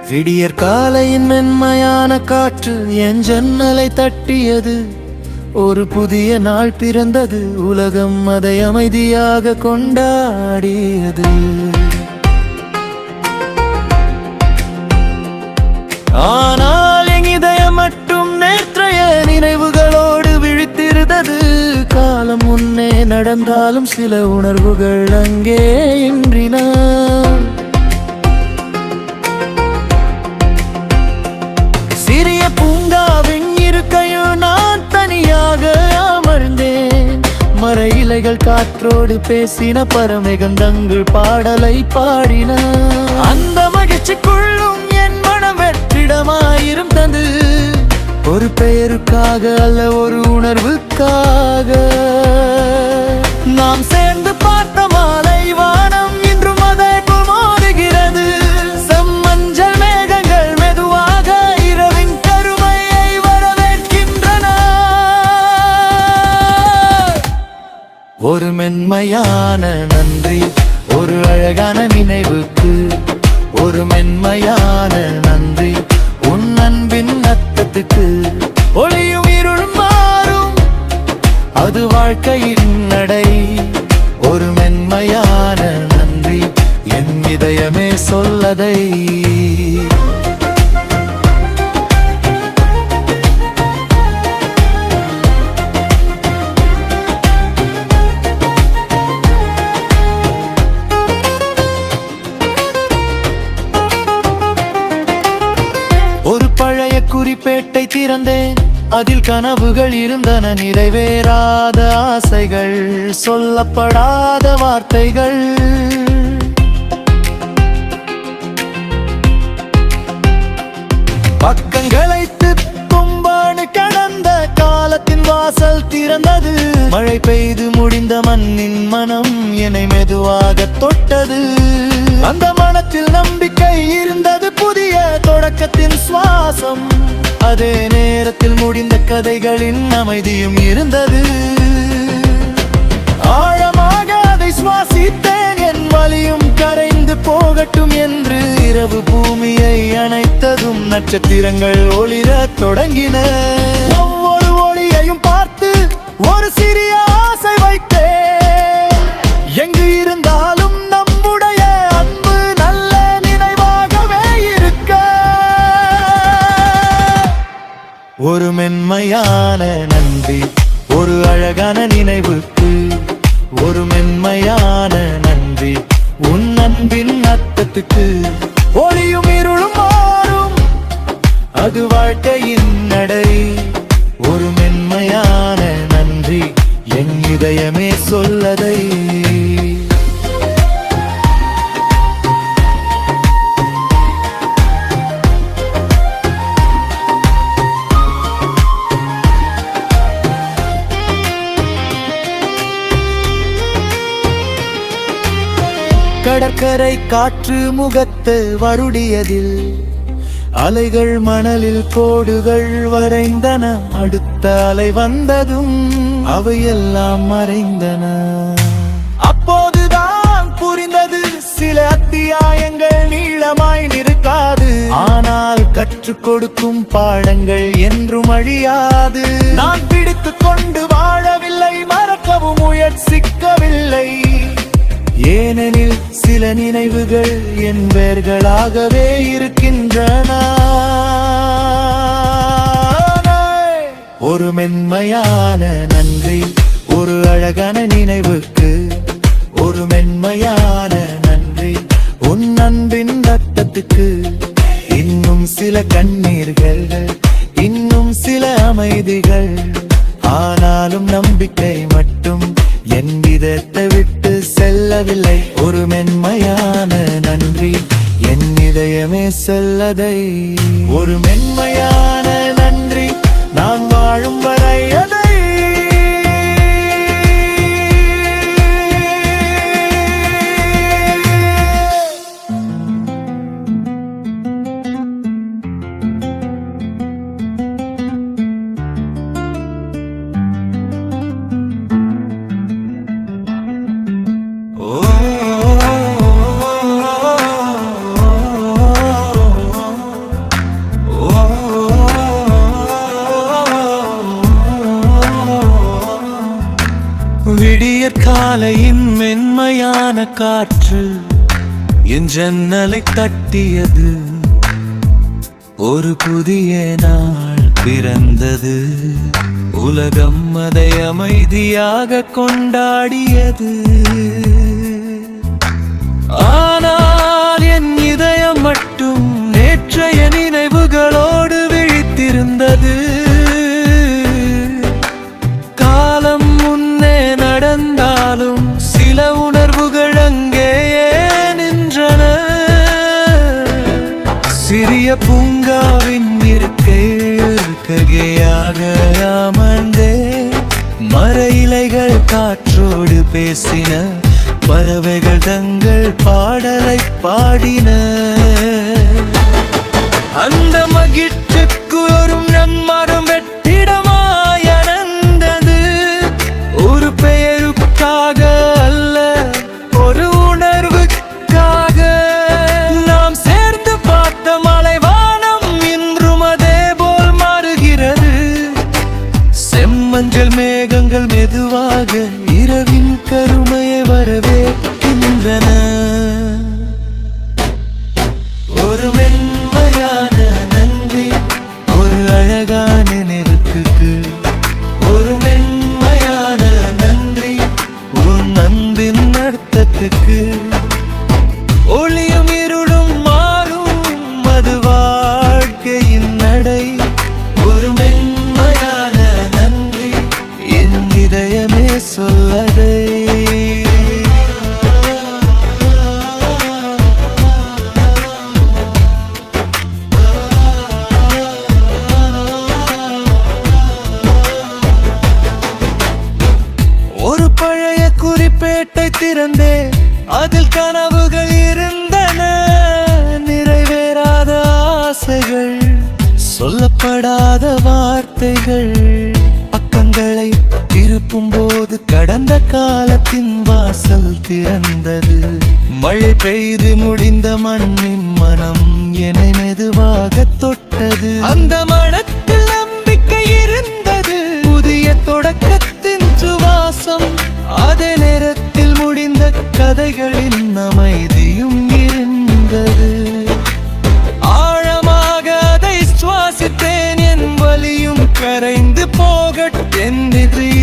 விடியற் காலையின் மென்மையான காற்று என் ஜன்னலை தட்டியது. ஒரு புதிய நாள் பிறந்தது, உலகம் அதை அமைதியாக கொண்டாடியது. ஆனால் என் இதயம் மட்டும் நேற்றைய நினைவுகளோடு விழித்திருந்தது. காலம் முன்னே நடந்தாலும் சில உணர்வுகள் அங்கே இன்றின. சிறிய பூங்காவின் இருக்கையும் நான் தனியாக அமர்ந்தேன். மர இலைகள் காற்றோடு பேசின, பறவைகள் தங்கள் பாடலை பாடின. அந்த மகிழ்ச்சிக்குள்ளும் என் மனம் வெற்றிடமாயிருந்தது. ஒரு பெயருக்காக அல்ல, ஒரு உணர்வுக்காக. நாம் சேர்ந்து பார்த்த மாலை வானம் இன்றும் அதை போல் மாறுகிறது. செம்மஞ்சள் மேகங்கள் மெதுவாக இரவின் கருமையை வரவேற்கின்றன. ஒரு மென்மையான நன்றி ஒரு அழகான நினைவுக்கு. ஒரு மென்மையான நன்றி உன் அன்பின் அர்த்தத்துக்கு. ஒளியும் இருளும் மாறும், அது வாழ்க்கையின் நடை. ஒரு மென்மையான நன்றி என் இதயமே சொல்லதை. ஒரு பழைய குறிப்பேட்டை திறந்தேன், அதில் கனவுகள் இருந்தன. நிறைவேறாத ஆசைகள், சொல்லப்படாத வார்த்தைகள். பக்கங்களை தும்பானு கடந்த காலத்தின் வாசல் திறந்தது. மழை பெய்து முடிந்த மண்ணின் மனம் என்னை மெதுவாக தொட்டது. அந்த மனத்தில் நம்பிக்கை இருந்தது, புதிய தொடக்கத்தின் சுவாசம். அதே நேரத்தில் முடிந்த கதைகளின் அமைதியும் இருந்தது. ஆழமாக அதை சுவாசித்தேன், என் வலியும் கரைந்து போகட்டும் என்று. இரவு பூமியை அணைத்ததும் நட்சத்திரங்கள் ஒளிரத் தொடங்கின. ஒவ்வொரு ஒளியையும் பார்த்து ஒரு சிறிய ஆசை வைத்தேன். எங்கு இருந்தாலும் நம்முடைய அன்பு நல்ல நினைவாகவே இருக்க. ஒரு மென்மையான நன்றி ஒரு அழகான நினைவுக்கு. ஒரு மென்மையான நன்றி உன் அன்பின் அர்த்தத்துக்கு. ஒளியும் இருளும் மாறும், அது வாழ்க்கையின் நடை. ஒரு மென்மையான நன்றி என் இதயமே சொல்லதை. கடற்கரை காற்று முகத்து வருடியதில் அலைகள் மணலில் கோடுகள் வரைந்தன. அடுத்த அலை வந்ததும் அவையெல்லாம் மறைந்தன. அப்போதுதான் புரிந்தது, சில அத்தியாயங்கள் நீளமாய் நிற்காது. ஆனால் கற்றுக் கொடுக்கும் பாடங்கள் என்றும் அழியாது. நான் பிடித்துக் கொண்டு வாழவில்லை, மறக்கவும் முயற்சிக்கவில்லை. ஏனெனில் சில நினைவுகள் என் வேர்களாகவே இருக்கின்றன. ஒரு மென்மையான நன்றி ஒரு அழகான நினைவுக்கு. ஒரு மென்மையான நன்றி உன் அன்பின் ரத்தத்துக்கு. இன்னும் சில கண்ணீர்கள், இன்னும் சில அமைதிகள். ஆனாலும் நம்பிக்கை மட்டும் என் விதத்தை விட்டு செல்லவில்லை. ஒரு மென்மையான நன்றி என் இதயமே சொல்லதை. ஒரு மென்மையான நன்றி நான் விடியற்காலையின் மென்மையான காற்று என் ஜன்னலை தட்டியது. ஒரு புதிய நாள் பிறந்தது. உலகம் அதை அமைதியாக கொண்டாடியது. ஆனால் என் இதயம் மட்டும் நேற்றைய நினைவுகளோடு விழித்திருந்தது. காலம் முன்னே நடந்தாலும் சில உணர்வுகள் அங்கேயே நின்றன. சிறிய பூங்காவின் இருக்கையாக அமர்ந்தே மர இலைகள் காற்றோடு பேசின. பறவைகள் தங்கள் பாடலை பாடின. அந்த மகிழ்ச்சிக்கு ஒரு மரம் வெற்றிடமாய் அனந்தது. ஒரு பெயருக்காக அல்ல, ஒரு உணர்வுக்காக. நாம் சேர்ந்து பார்த்த மலைவானம் இன்றும் அதே போல் மாறுகிறது. செம்மஞ்சள் மேகங்கள் மெதுவாக இரவின் கருமையை வரவேற்கின்றன. ஒரு மென்மையான நன்றி ஒரு அழகான நினைவுக்கு. ஒரு மென்மையான நன்றி உன் அன்பின் அர்த்தத்துக்கு. ஒளியும் இருளும் மாறும் அது வாழ்க்கையின் நடை. ஒரு மென்மையான நன்றி என் இதயமே சொல்லதை. ஒரு பழைய குறிப்பேட்டை திறந்தே அதில் கனவுகள் இருந்தன. நிறைவேறாத ஆசைகள், சொல்லப்படாத வார்த்தைகள். பக்கங்களை திருப்பும் போது கடந்த காலத்தின் வாசல் திறந்தது. மழை பெய்து முடிந்த மண்ணின் மனம் என்னை மெதுவாக தொட்டது. அந்த மனத்தில் நம்பிக்கை இருந்தது, புதிய தொடக்கத்தின் சுவாசம். அதே நேரத்தில் முடிந்த கதைகளின் அமைதியும் இருந்தது. ஆழமாக அதை சுவாசித்தேன், என் வலியும் கரைந்து போகட்டென்.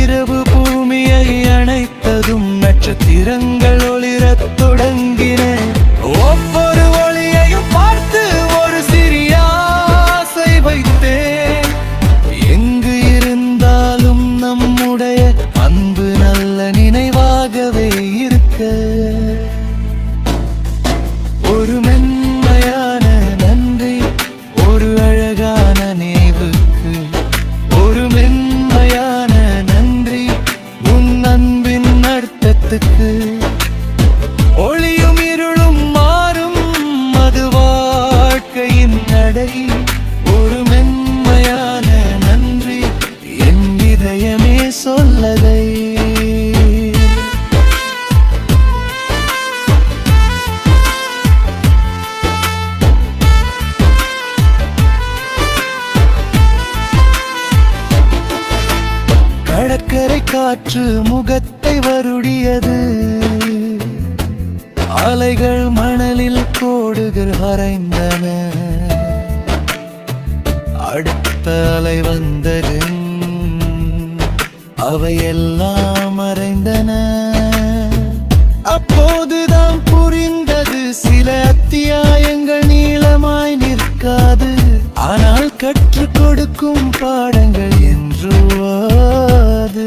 இரவு பூமியை அணைத்ததும் நட்சத்திரங்கள் ஒளிரத் தொடங்கின. ஒவ்வொரு ஒளியையும் பார்த்து ஒரு சிறிய ஆசை வைத்தேன். எங்கு இருந்தாலும் நம்முடைய அன்பு நல்ல நினைவாகவே இருக்க. ஒரு மென்மையான நன்றி ஒரு அழகான நினைவுக்கு. ஒரு மென்மையான நன்றி உன் அன்பின் அர்த்தத்துக்கு. ஒளியும் இருளும் மாறும் அது வாழ்க்கையின் நடை. ஒரு மென்மையான நன்றி என் இதயமே சொல்லதை. கடற்கரை காற்று முகத்தை வருடியது. அலைகள் மணலில் கோடுகள் வரைந்தன. அடுத்த அலை வந்தது, அவையெல்லாம் மறைந்தன. அப்போதுதான் புரிந்தது, சில அத்தியாயங்கள் நீளமாய் நிற்காது. ஆனால் கற்றுக் கொடுக்கும் பாடங்கள் என்றுவாது.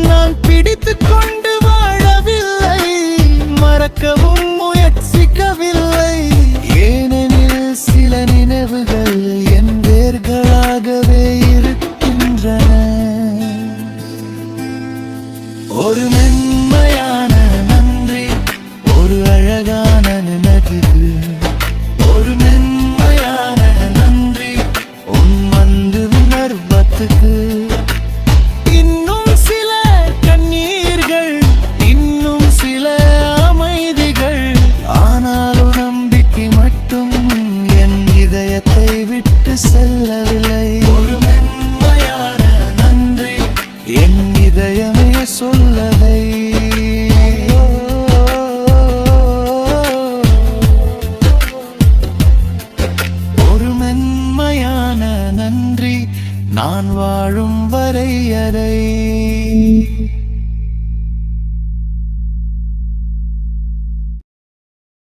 நான் பிடித்துக் கொண்டு வாழவில்லை, மறக்கவும் முயற்சிக்கவில்லை. ஏனெனில் சில நினைவுகள் என் வேர்களாகவே இருக்கின்றன. ஒரு மென்மையான நன்றி ஒரு அழகான நினைவுக்கு. ஒரு மென்மையான நன்றி உன் அன்பு உணர்வத்துக்கு. இன்னும் சில கண்ணீர்கள், இன்னும் சில அமைதிகள். ஆனாலும் நம்பிக்கை மட்டும் என் இதயத்தை விட்டு செல்லவில்லை. ஒரு மென்மையான நன்றி என் இதயமே சொல்லவை. நான் வாழும் வரை அதை